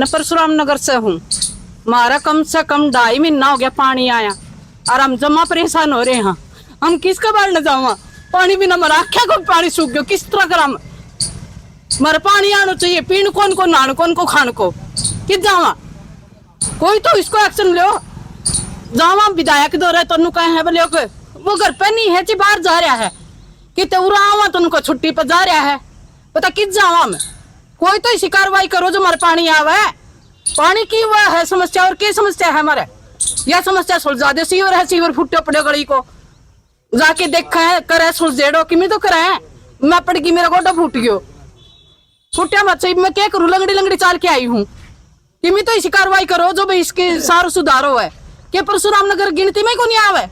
मैं परशुराम नगर से हूँ। हमारा कम से कम 2.5 महीना हो गया पानी आया और हम जमा परेशान हो रहे हैं। हम किसका बाल न जावा, पानी बिना मरा आख्या को पानी सूख गयो, किस तरह कर हम मर पानी आना चाहिए, पीण कौन को, नहान कौन को, खान को किस जावा। कोई तो इसको एक्शन लो। जावा विधायक दो रहे तो कहे है बोले वो घर पे नहीं है, बाहर जा रहा है कि तेरा आवा तो उनको छुट्टी पर जा रहा है, पता किस जावा मैं। कोई तो इसी कार्रवाई करो जो हमारे पानी आवे। पानी की हुआ है समस्या और क्या समस्या है हमारे, यह समस्या सुलझा दे। सीवर है, सीवर फुटे पड़े गली को जाके देखा है, करे सुलझेड़ो कि तो करे मैं पड़ गई, मेरा गोडा फूट गयो, फुटिया मत सही, मैं क्या करूं, लंगड़ी लंगड़ी चाल के आई हूँ कि तो इसी कार्रवाई करो जो भाई इसके सारो सुधारो है कि परशुराम नगर गिनती में को नहीं आवे,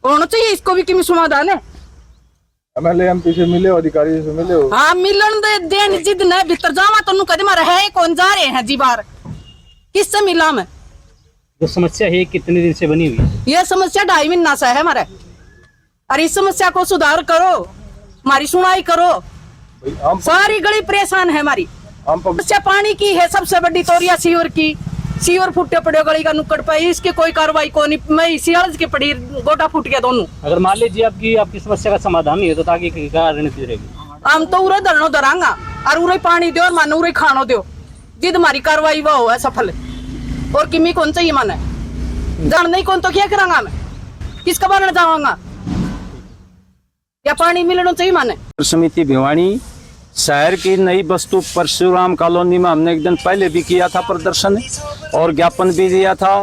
होना चाहिए इसको भी कि समाधान है। एमएलए एमपी से मिले हो, अधिकारी से मिले हो? हाँ मिलन दे देन जिद न भीतर जावा तो कदम रहे कौन जा रहे हैं जी बाहर, किससे मिला मैं। जो समस्या है कितने दिन से बनी हुई है? यह समस्या 2.5 महीना से है हमारे, और इस समस्या को सुधार करो, हमारी सुनाई करो। सारी गली परेशान है हमारी। समस्या पानी की है सबसे बड़ी, तोरिया सीवर की, सीवर फुटे पड़े गली का नुक्कड़ पे, इसकी कोई कार्रवाई को नहीं। मैं सियाज के पड़ी गोटा फूट गया दोनों। अगर मान लीजिए आपकी समस्या का समाधान नहीं है तो आगे क्या रणनीति रहेगी? हम तो उरे धरनो धरांगा और उरे पानी दो और मानो उरे खानो दो, जिद हमारी कार्रवाई वो है सफल। और किमी कौन चाहिए माने जान नहीं कौन तो क्या करांगा मैं, किसका बारण जाऊंगा, या पानी मिलना चाहिए माने। समिति भिवानी शहर की नई बस्तु परशुराम कॉलोनी में हमने एक दिन पहले भी किया था प्रदर्शन और ज्ञापन भी दिया था।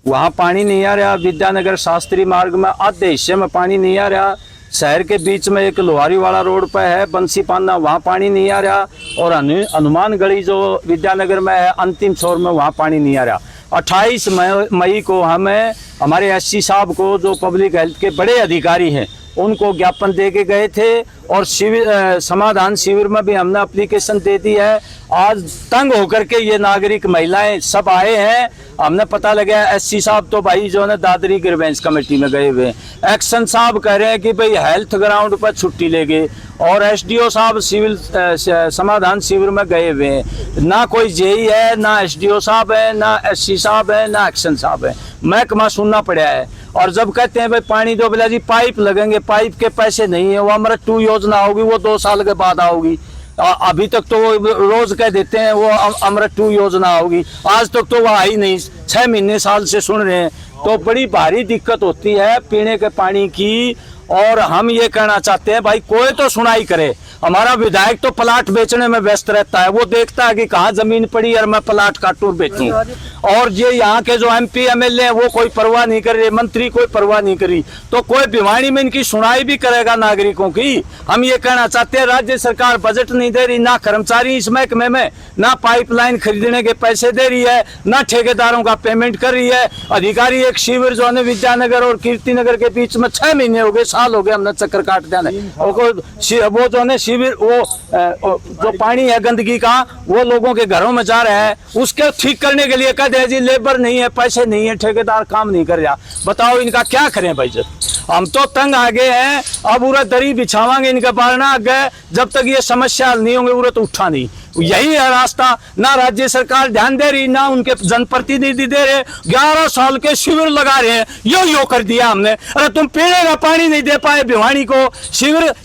वहाँ पानी नहीं आ रहा, विद्यानगर शास्त्री मार्ग में आधे हिस्से में पानी नहीं आ रहा, शहर के बीच में एक लोहारी वाला रोड पर है बंसी पाना, वहाँ पानी नहीं आ रहा, और हनुमान गली जो विद्यानगर में है अंतिम छोर में वहाँ पानी नहीं आ रहा। 28 मई को हमें हमारे एससी साहब को जो पब्लिक हेल्थ के बड़े अधिकारी हैं उनको ज्ञापन दे के गए थे और शिविर समाधान शिविर में भी हमने एप्लीकेशन दे दी है। आज तंग होकर के ये नागरिक महिलाएं सब आए हैं। हमने पता लगा एससी साहब तो भाई जो है दादरी ग्रीवेंस कमेटी में गए हुए, एक्शन साहब कह रहे हैं कि भाई हेल्थ ग्राउंड पर छुट्टी ले गए, और एसडीओ साहब सिविल समाधान शिविर में गए हुए हैं। ना कोई जेई है, ना एसडीओ साहब है, ना एससी साहब है, ना एक्शन साहब है। महकमा सुनना पड़ा है। और जब कहते हैं भाई पानी दो, बोला जी पाइप लगेंगे, पाइप के पैसे नहीं है, वो अमृत 2 योजना होगी, वो 2 साल के बाद आओगी। अभी तक तो वो रोज कह देते हैं वो अमृत 2 योजना होगी, आज तक तो वो आई नहीं, 6 महीने साल से सुन रहे हैं। तो बड़ी भारी दिक्कत होती है पीने के पानी की। और हम ये कहना चाहते हैं भाई कोई तो सुनाई करे। हमारा विधायक तो प्लाट बेचने में व्यस्त रहता है, वो देखता है कि कहाँ जमीन पड़ी और मैं प्लाट काटूं बेचूं। और ये यहाँ के जो एमपी एमएलए हैं वो कोई परवाह नहीं कर रहे, मंत्री कोई परवाह नहीं करी, तो कोई भिवानी में इनकी सुनाई भी करेगा नागरिकों की। हम ये कहना चाहते हैं राज्य सरकार बजट नहीं दे रही, ना कर्मचारी इस महकमे में, ना पाइपलाइन खरीदने के पैसे दे रही है, ना ठेकेदारों का पेमेंट कर रही है। अधिकारी एक शिविर जो है विद्यानगर और कीर्ति नगर के बीच में 6 महीने हो गए, साल हो गए हमने चक्कर काट दिया। वो जो है शिविर वो जो पानी है गंदगी का वो लोगों के घरों में जा रहा है, उसके ठीक करने के लिए कहते हैं जी लेबर नहीं है, पैसे नहीं है, ठेकेदार काम नहीं कर रहा। बताओ इनका क्या करें भाई। हम तो तंग आ गए हैं, अब उरा दरी बिछावांगे इनका बारना आगे, जब तक ये समस्या हल नहीं होंगे उरा तो उठा नहीं। यही है रास्ता। ना राज्य सरकार ध्यान दे रही, ना उनके जनप्रतिनिधि दे रहे। 11 साल के शिविर लगा रहे हैं, यो कर दिया हमने। अरे तुम पीने का पानी नहीं दे पाए भिवानी को,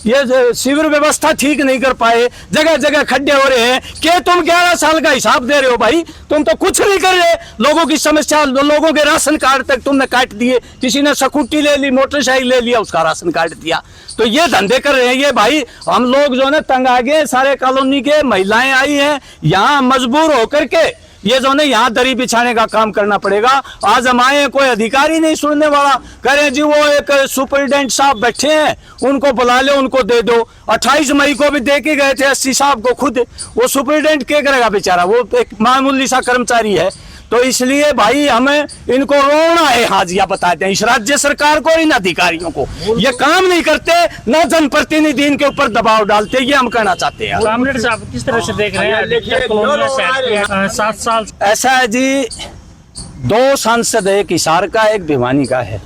ये शिविर व्यवस्था ठीक नहीं कर पाए, जगह जगह खड्डे हो रहे हैं। क्या तुम 11 साल का हिसाब दे रहे हो भाई? तुम तो कुछ नहीं कर रहे। लोगों की समस्या, लोगों के राशन कार्ड तक तुमने काट दिए। किसी ने स्कूटी ले ली, मोटरसाइकिल ले लिया, उसका राशन काट दिया। तो ये धंधे कर रहे हैं ये भाई। हम लोग जो है तंग आ गए, सारे कॉलोनी के महिलाएं आई हैं यहाँ मजबूर होकर के, ये जो है यहाँ दरी बिछाने का काम करना पड़ेगा। आज हम आए हैं, कोई अधिकारी नहीं सुनने वाला। कह रहे जी वो एक सुपरिटेंडेंट साहब बैठे हैं, उनको बुला ले, उनको दे दो। 28 मई को भी दे के गए थे एससी साहब को खुद। वो सुपरिटेंडेंट क्या करेगा बेचारा, वो एक मामूली सा कर्मचारी है। तो इसलिए भाई हमें इनको रोना है हाजिया बताते हैं इस राज्य सरकार को, इन अधिकारियों को। ये काम नहीं करते, ना जनप्रतिनिधि इनके ऊपर दबाव डालते, ये हम कहना चाहते हैं। कामरेड साहब किस तरह से देख रहे हैं 7 साल? ऐसा है जी, 2 सांसद, एक हिसार का एक भिवानी का है।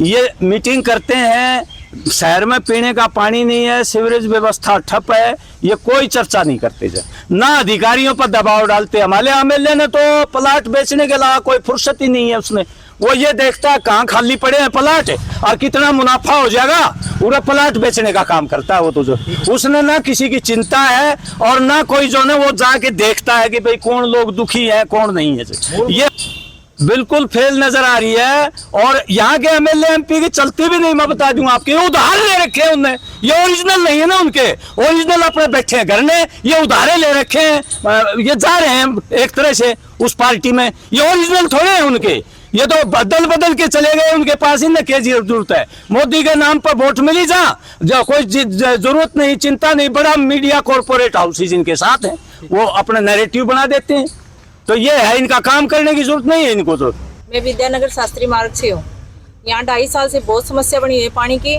ये मीटिंग करते हैं, शहर में पीने का पानी नहीं है, सीवरेज व्यवस्था ठप है, ये कोई चर्चा नहीं करते जा, ना अधिकारियों पर दबाव डालते। हमारे एमएलए ने तो प्लाट बेचने के अलावा कोई फुर्सत ही नहीं है उसमें। वो ये देखता है कहाँ खाली पड़े हैं प्लाट और कितना मुनाफा हो जाएगा, पूरा प्लाट बेचने का काम करता है वो। तो जो उसने ना किसी की चिंता है और ना कोई जो है वो जाके देखता है कि भाई कौन लोग दुखी है कौन नहीं है। ये बिल्कुल फेल नजर आ रही है। और यहाँ के एमएलए एमपी की चलती भी नहीं, मैं बता दूं आपके, उधार ले रखे हैं उनने, ये ओरिजिनल नहीं है ना उनके। ओरिजिनल अपने बैठे हैं घर में, ये उधारे ले रखे हैं, ये जा रहे हैं एक तरह से उस पार्टी में, ये ओरिजिनल थोड़े हैं उनके, ये तो बदल बदल के चले गए। उनके पास ही न क्या जरूरत है, मोदी के नाम पर वोट मिली जा, जो कोई जरूरत नहीं, चिंता नहीं। बड़ा मीडिया कॉर्पोरेट हाउसेज इनके साथ है, वो अपना नैरेटिव बना देते हैं। तो ये है, इनका काम करने की जरूरत नहीं है इनको। तो मैं विद्यानगर शास्त्री मार्ग से हूँ। यहाँ 2.5 साल से बहुत समस्या बनी है पानी की।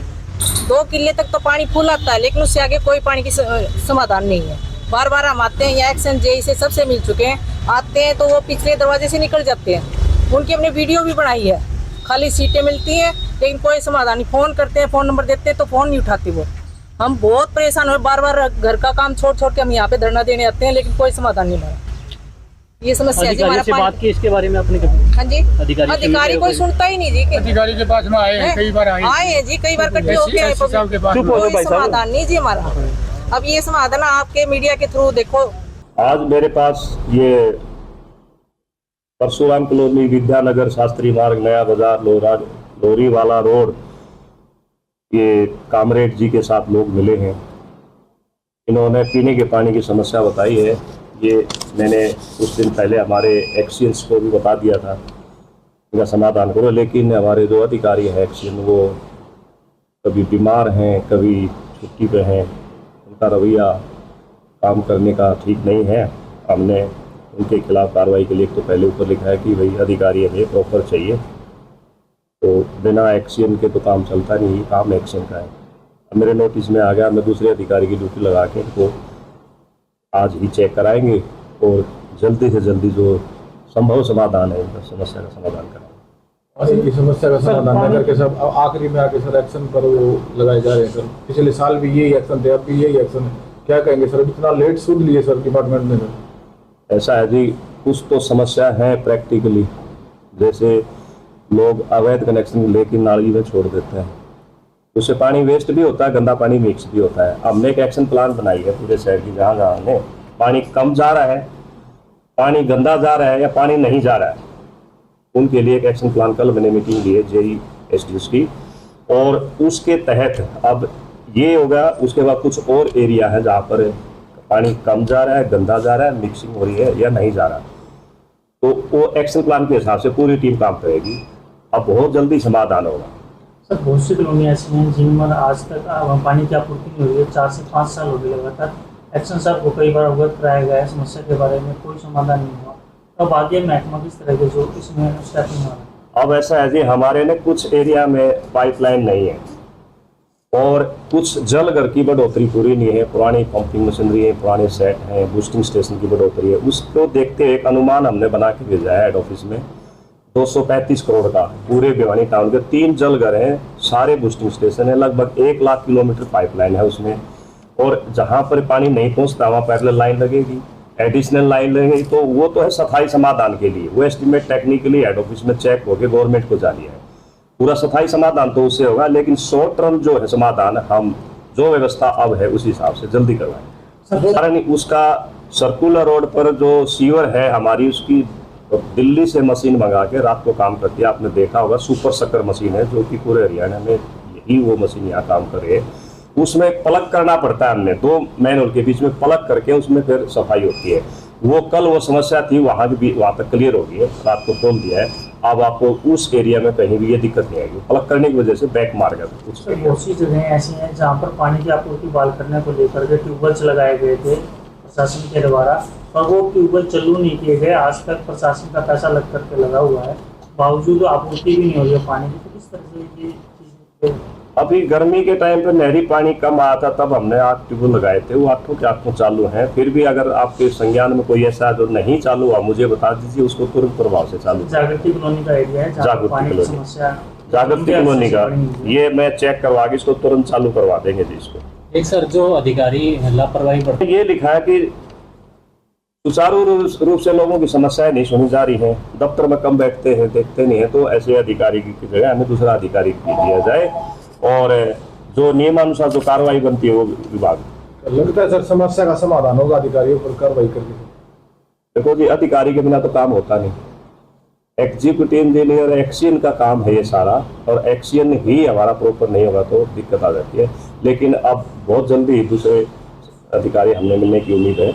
2 किले तक तो पानी फुल आता है, लेकिन उससे आगे कोई पानी की समाधान नहीं है। बार बार हम आते हैं, यहाँ एक्शन जेई से सबसे मिल चुके हैं, आते हैं तो वो पिछले दरवाजे से निकल जाते हैं। उनकी हमने वीडियो भी बनाई है, खाली सीटें मिलती हैं लेकिन कोई समाधान नहीं। फोन करते हैं, फोन नंबर देते हैं तो फोन नहीं उठाती वो। हम बहुत परेशान हुए, बार बार घर का काम छोड़ छोड़ के हम यहाँ पे धरना देने आते हैं, लेकिन कोई समाधान नहीं मिला। ये समस्या जी हमारा। से बात की इसके बारे में आपने कभी? हाँ जी, अधिकारी कोई सुनता ही नहीं जी। अधिकारी के पास में आए हैं, कई बार आए हैं जी, कई बार इकट्ठे होके आए, कोई समाधान नहीं जी हमारा। अब ये समाधान आपके मीडिया के थ्रू देखो। आज मेरे पास ये परशुराम कॉलोनी, विद्यानगर, शास्त्री मार्ग, नया बाजार, लोरीवाला रोड, ये कामरेड जी के साथ लोग मिले हैं। इन्होंने पीने के पानी की समस्या बताई है। ये मैंने कुछ दिन पहले हमारे एक्सीएंस को भी बता दिया था, इनका समाधान करो, लेकिन हमारे जो अधिकारी हैं एक्सीएन, वो कभी बीमार हैं, कभी छुट्टी पे हैं। उनका रवैया काम करने का ठीक नहीं है। हमने उनके खिलाफ कार्रवाई के लिए तो पहले ऊपर लिखा है कि भाई अधिकारी हमें प्रॉपर चाहिए, तो बिना एक्सीएन के तो काम चलता नहीं, काम एक्शन का है। अब मेरे नोटिस में आ गया, मैं दूसरे अधिकारी की ड्यूटी लगा के इनको आज ही चेक कराएंगे और जल्दी से जल्दी जो संभव समाधान है इनका समस्या का समाधान कराएंगे। की समस्या का समाधान न करके सब आखिरी में आके सर एक्शन पर वो लगाए जा रहे हैं। सर पिछले साल भी यही एक्शन थे, अब भी यही एक्शन है, क्या कहेंगे सर? इतना लेट सुन लिए सर डिपार्टमेंट में। सर ऐसा है जी, कुछ तो समस्या है प्रैक्टिकली, जैसे लोग अवैध कनेक्शन लेकर नाली में छोड़ देते हैं, उससे पानी वेस्ट भी होता है, गंदा पानी मिक्स भी होता है। हमने एक एक्शन प्लान बनाई है पूरे शहर की, जहाँ जहाँ में पानी कम जा रहा है, पानी गंदा जा रहा है या पानी नहीं जा रहा है, उनके लिए एक एक्शन प्लान कल मैंने मीटिंग ली है जेई एसडीएस की, और उसके तहत अब ये होगा। उसके बाद कुछ और एरिया है जहाँ पर पानी कम जा रहा है, गंदा जा रहा है, मिक्सिंग हो रही है या नहीं जा रहा, तो वो एक्शन प्लान के हिसाब से पूरी टीम काम करेगी। अब बहुत जल्दी समाधान होगा। सर बहुत सी कॉलोनी ऐसी हैं जिनमें आज तक पानी की आपूर्ति नहीं हो रही है, 4 से 5 साल हो गए लगातार। एक्शन साहब को कई बार अवगत कराया गया है समस्या के बारे में, कोई समाधान नहीं हुआ। अब आगे महकमा किस तरह के जो इसमें स्टेप नहीं हुआ? अब ऐसा है जी, हमारे ने कुछ एरिया में पाइपलाइन नहीं है और कुछ जल घर की बढ़ोतरी पूरी नहीं है, पुरानी पंपिंग मशीनरी है, पुराने सेट हैं, बूस्टिंग स्टेशन की बढ़ोतरी है। उसको देखते एक अनुमान हमने बना के भेजा है हेड ऑफिस में 235 करोड़ का। पूरे भिवानी टाउन के 3 जल घर हैं, सारे बूस्टिंग स्टेशन है, लगभग 1 लाख किलोमीटर पाइपलाइन है उसमें, और जहाँ पर पानी नहीं पहुँचता वहाँ पैरेलल लाइन लगेगी, एडिशनल लाइन लगेगी। तो वो तो है सफाई समाधान के लिए, वो एस्टिमेट टेक्निकली हेड ऑफिस में चेक होकर गवर्नमेंट को जारी है। पूरा सफाई समाधान तो उससे होगा, लेकिन शॉर्ट टर्म जो है समाधान हम जो व्यवस्था अब है उस हिसाब से जल्दी करवाएं। कारण उसका सर्कुलर रोड पर जो सीवर है हमारी, उसकी दिल्ली से मशीन मंगा के रात को काम करती है। आपने देखा होगा सुपर शक्कर मशीन है जो कि पूरे हरियाणा में यही वो मशीन यहाँ काम कर रही है। उसमें प्लग करना पड़ता है, हमने 2 मैनहोल के बीच में प्लग करके उसमें फिर सफाई होती है। वो कल वो समस्या थी, वहाँ तक क्लियर हो गई है, रात को खोल दिया है। अब आपको उस एरिया में कहीं भी ये दिक्कत नहीं आएगी, प्लग करने की वजह से बैक मार गया था कुछ। बहुत सी जगह ऐसी हैं जहाँ पर पानी की आपूर्ति बहाल करने को लेकर के ट्यूबवेल्स लगाए गए थे प्रशासन के द्वारा, और वो ट्यूबवेल चालू नहीं किए गए। आज तक प्रशासन का पैसा लग करके लगा हुआ है, बावजूद आपूर्ति भी नहीं हो रही है पानी की। तो किस तरह से ये चीज़? अभी गर्मी के टाइम पर नहरी पानी कम आया था, तब हमने 8 ट्यूबवेल लगाए थे, वो 8 के 8 चालू हैं। फिर भी अगर आपके संज्ञान में कोई ऐसा जो नहीं चालू हुआ, मुझे बता दीजिए, उसको तुरंत प्रभाव से चालू। जागृति कॉलोनी का एरिया है जहाँ पानी की समस्या जागृति कॉलोनी का, ये मैं चेक करवा के इसको तुरंत चालू करवा देंगे जी इसको। एक सर जो अधिकारी लापरवाही बरत ये लिखा है कि सुचारू रूप से लोगों की समस्याएं नहीं सुनी जा रही हैं, दफ्तर में कम बैठते हैं, देखते नहीं है, तो ऐसे अधिकारी की जगह हमें दूसरा अधिकारी दिया जाए और जो नियमानुसार जो कार्रवाई बनती है वो विभाग। लगता है सर समस्या का समाधान होगा अधिकारियों पर कार्रवाई करके? देखो जी, अधिकारी के बिना तो काम होता नहीं। एग्जीक्यूटिव इंजीनियर एक्शन का काम है ये सारा, और एक्शन ही हमारा प्रॉपर नहीं होगा तो दिक्कत आ जाती है। लेकिन अब बहुत जल्दी दूसरे अधिकारी हमें मिलने की उम्मीद है।